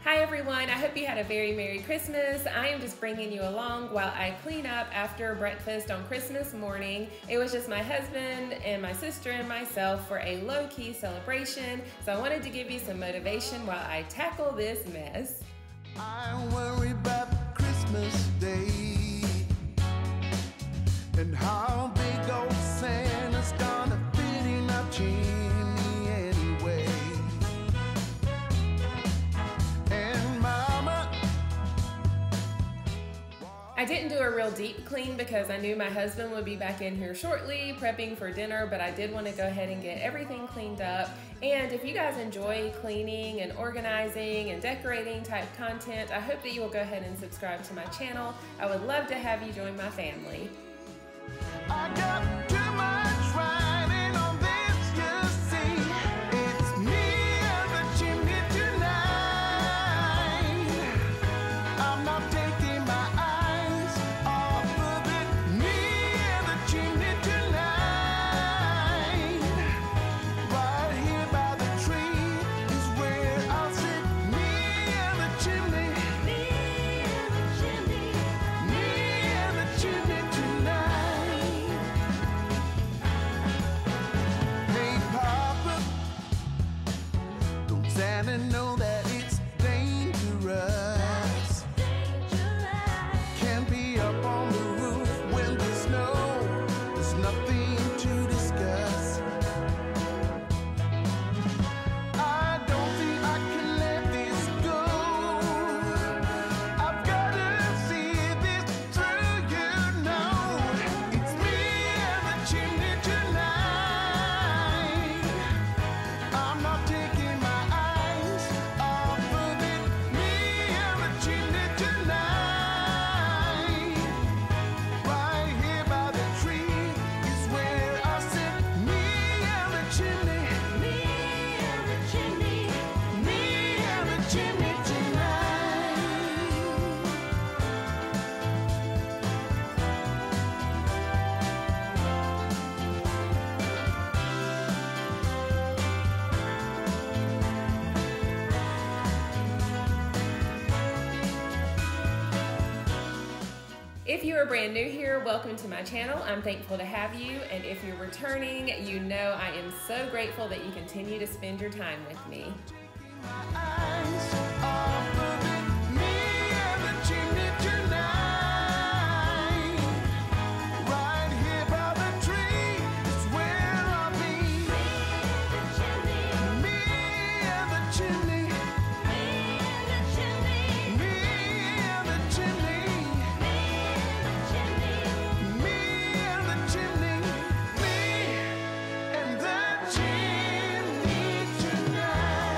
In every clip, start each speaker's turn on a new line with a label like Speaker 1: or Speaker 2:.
Speaker 1: Hi everyone, I hope you had a very Merry Christmas. I am just bringing you along while I clean up after breakfast on Christmas morning. It was just my husband and my sister and myself for a low-key celebration, so I wanted to give you some motivation while I tackle this mess.
Speaker 2: I worry about Christmas Day and how big old Santa's gonna fit in our chimney anyway. And Mama,
Speaker 1: I didn't do a real deep clean because I knew my husband would be back in here shortly prepping for dinner, but I did want to go ahead and get everything cleaned up. And if you guys enjoy cleaning and organizing and decorating type content, I hope that you will go ahead and subscribe to my channel. I would love to have you join my family.
Speaker 2: I got too much riding on this, you see. It's me and the chimney tonight. I'm not taking my eyes off of it. Me and the chimney tonight. Right here by the tree is where I'll sit. Me and the chimney. Me and the chimney. Me and the chimney tonight. Hey Papa, don't Santa know that it's dangerous? Can't be up on the roof when the snow. There's nothing to discuss. I don't think I can let this go. I've gotta see this through, you know. It's me and the chimney tonight. I'm not taking my eyes off of it. Me and the chimney tonight. Right here by the tree is where I sit. Me and the chimney. Me and the chimney. Me and the chimney tonight.
Speaker 1: If you are brand new here, welcome to my channel. I'm thankful to have you, and if you're returning, you know I am so grateful that you continue to spend your time with me.
Speaker 2: Eyes off of it. Me and the chimney tonight. Right here by the tree is where I'll be. Me and the chimney. Me and the chimney. Me and the chimney. Me and the chimney. Me and the chimney tonight.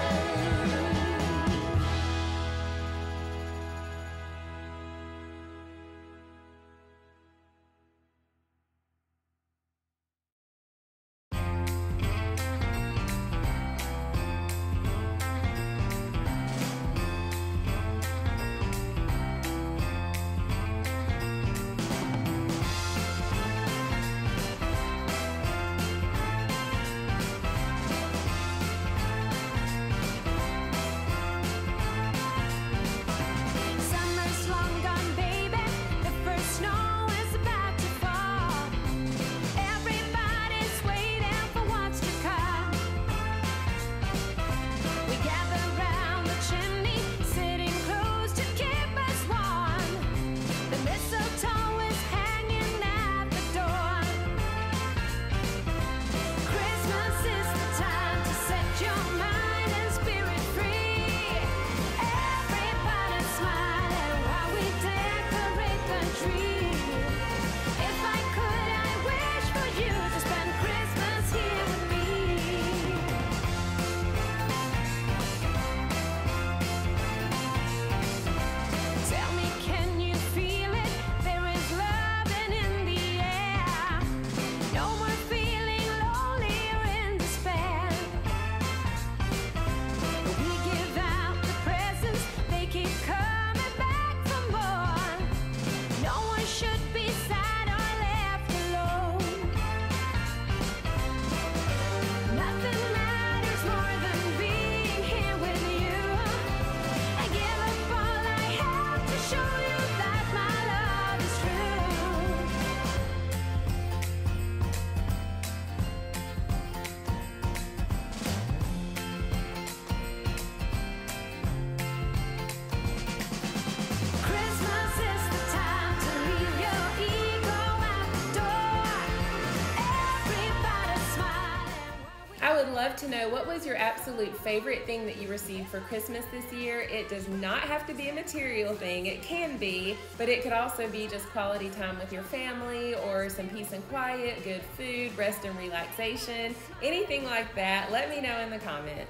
Speaker 1: would love to know, what was your absolute favorite thing that you received for Christmas this year? It does not have to be a material thing. It can be, but it could also be just quality time with your family or some peace and quiet, good food, rest and relaxation, anything like that. Let me know in the comments.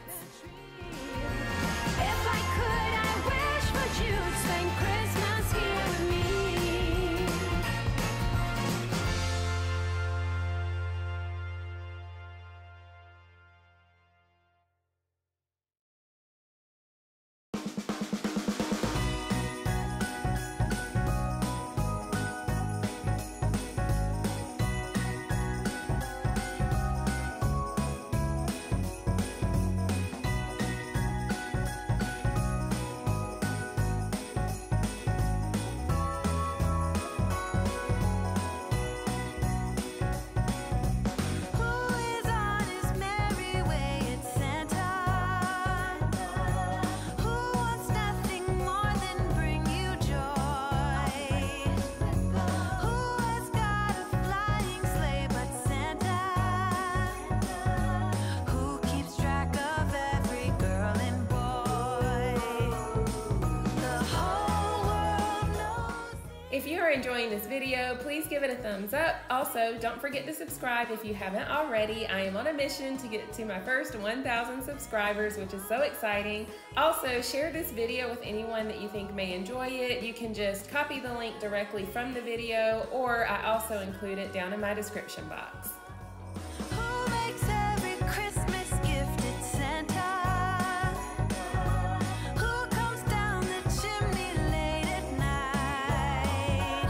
Speaker 3: If I could, I wish that you'd spend Christmas here with me.
Speaker 1: If you are enjoying this video, please give it a thumbs up. Also, don't forget to subscribe if you haven't already. I am on a mission to get to my first 1,000 subscribers, which is so exciting. Also, share this video with anyone that you think may enjoy it. You can just copy the link directly from the video, or I also include it down in my description box.
Speaker 3: Who makes every Christmas gift? It's Santa. Who comes down the chimney late at night?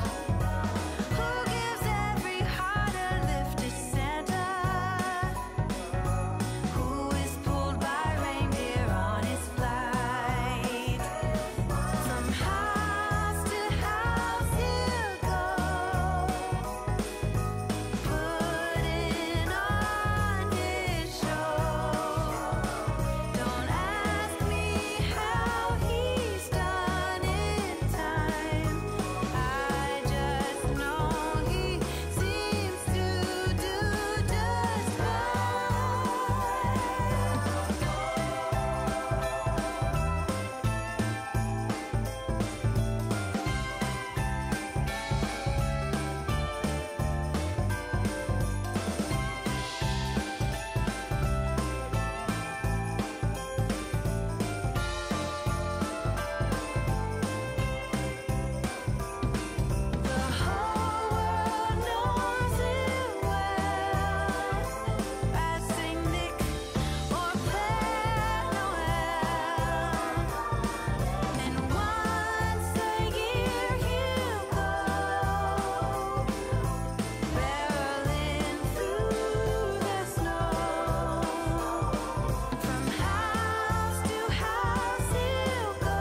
Speaker 3: Who gives every heart a lift? It's Santa. Who is pulled by reindeer on his flight? From house to house he'll go, putting on his show. Don't ask me how he's done in time. I just know he seems to do just the whole world knows it well, as Saint Nick or Père Noël. And once a year he'll go, barreling through the snow. From house to house he'll go,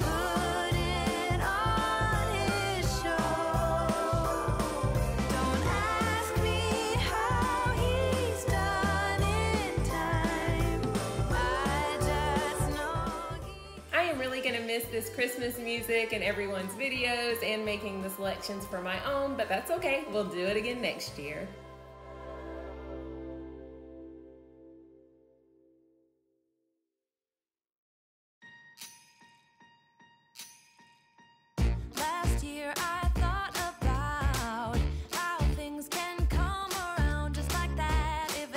Speaker 3: putting on his show. Don't ask me how he's done in time. I just know
Speaker 1: I am really gonna miss this Christmas music and everyone's videos and making the selections for my own, but that's okay. We'll do it again next year.
Speaker 3: last year I thought about how things can come around just like that if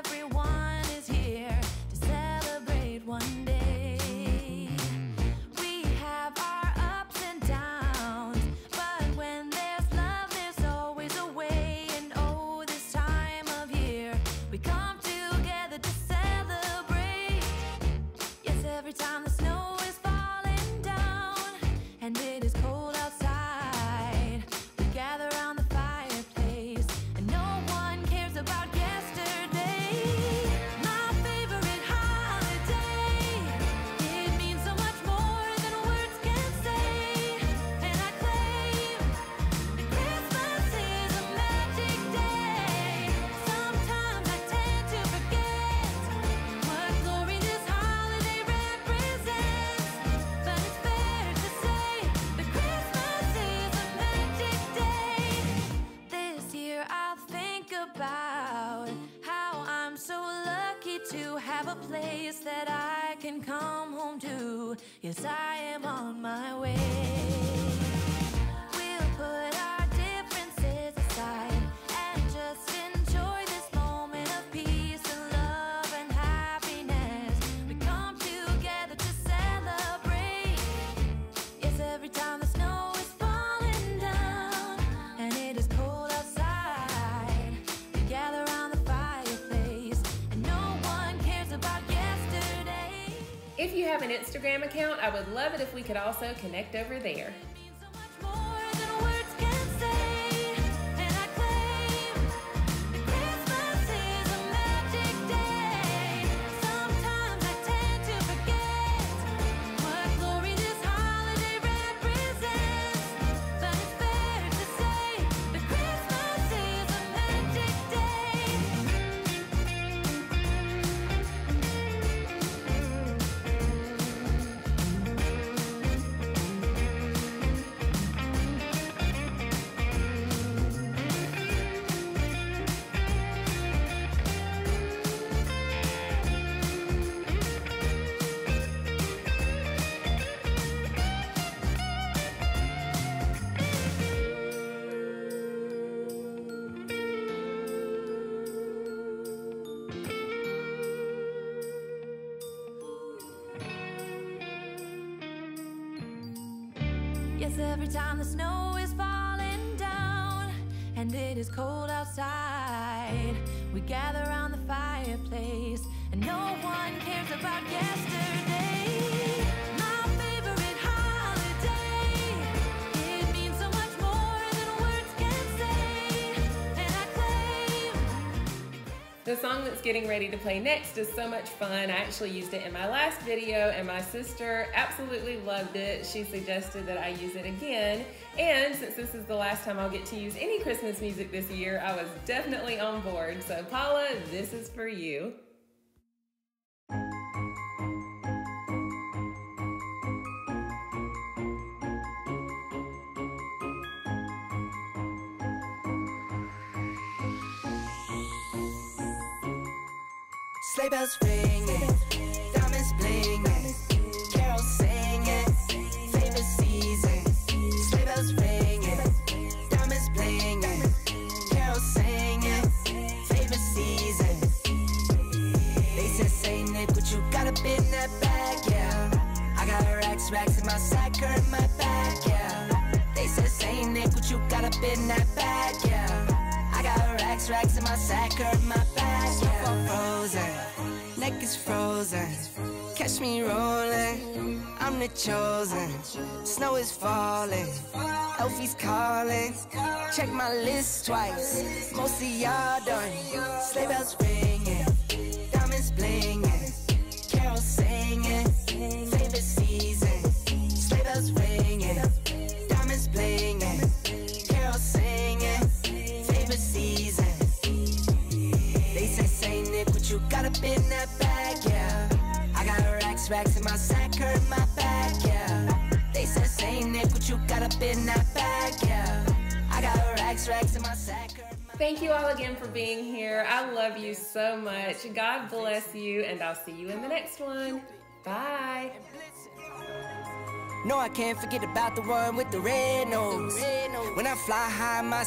Speaker 3: everyone is here to celebrate one day. We have our ups and downs, but when there's love, there's always a way. And oh, have a place that I can come home to. Yes, I am on my way. We'll put our differences aside and just enjoy this moment of peace and love and happiness. We come together to celebrate. Yes, every time the snow is falling down and it is cold outside, we gather around the fireplace and no one cares about yesterday.
Speaker 1: If you have an Instagram account, I would love it if we could also connect over there.
Speaker 3: It means so much more than words can say, and I claim that Christmas is a magic day. Sometimes I tend to forget what glory this holiday represents, but it's fair to say that Christmas is a magic day. Yes, every time the snow is falling down and it is cold outside, we gather around the fireplace and no one cares about yesterday. My favorite holiday. It means so much more than words can say, and I claim
Speaker 1: The song that's getting ready to play next is so much fun. I actually used it in my last video and my sister absolutely loved it. She suggested that I use it again. And since this is the last time I'll get to use any Christmas music this year, I was definitely on board. So Paula, this is for you.
Speaker 4: Sleigh bells ringing, diamonds blinging, carols singing, favorite season. Sleigh bells ringing, diamonds blinging, carols singing, favorite season. They said, Saint Nick, what you got up in that bag, yeah? I got racks in my sack or in my bag, yeah. They said, Saint Nick, what you got up in that bag, yeah? I got racks in my sack or in my bag, yeah. Frozen, neck is frozen. Catch me rolling, I'm the chosen. Snow is falling, Elfie's calling. Check my list twice, most of y'all done. Sleigh bells ringing, diamonds blinging, carols singing, favorite season. Sleigh bells ringing, diamonds blinging, carols singing, favorite season. They say, Saint Nick, what you got up in that bag, yeah? I got racks in my sack or in my bag, yeah. They said, Saint Nick, what you got up in that bag, yeah? I got racks in my sack or in my
Speaker 1: Thank you all again for being here. I love you so much. God bless you, and I'll see you in the next one. Bye.
Speaker 4: No, I can't forget about the one with the red nose. When I fly high, my